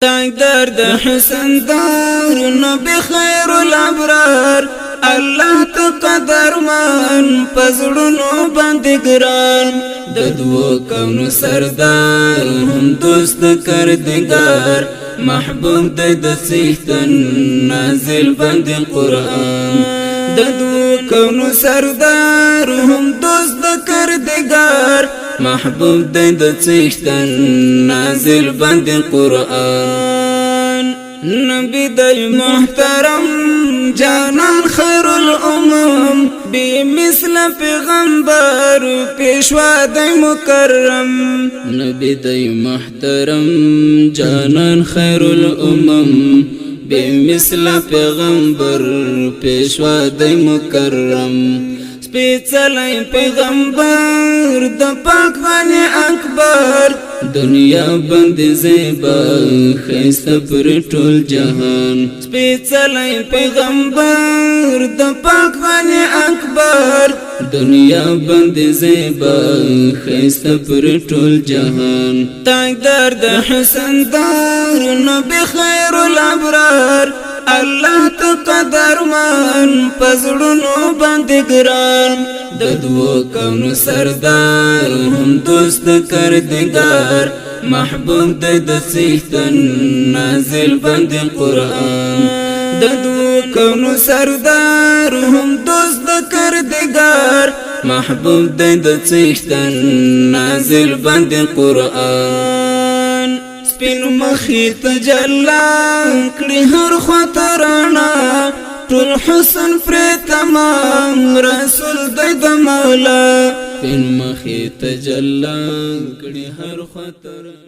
تاجدار د حسن دار نبی خیر الابرار الله تقدر من پزړونو باندې ګران د دوو کونو سردار هم دوست کردگار محبوب د سیختن نازل باندې قرآن د دوو کونو سردار هم دوست کردگار محبوب د سیختن نازل باندې قرآن نبی دای محترم جانان خیر الامم بی مثل پیغمبر پیشوا دای مکرم نبی دای محترم جانان خیر الامم بی مثل پیغمبر پیشوا دای مکرم سپیڅلی پیغمبر د پاک غنی اکبر دنیا بند زیبا خیسته پر ټول جهان سپیڅلی پیغمبر د پاک غنی اکبر دنیا بند زیبا خیسته پر ټول جهان تاجدار د حسن دار نبی خیر الابرار الله تقدر من پزړونو باندې ګران د دوو کونو سردار هم دوست کردگار محبوب د سیختن نازل باندې قرآن د دوو کونو سردار هم دوست کردگار محبوب د سیختن نازل باندې قرآن سپین مخی تجلا کړي هر خطرنا ټول حسن پر تمام رسول د مولا سپین مخی تجلا کړي هر خطرنا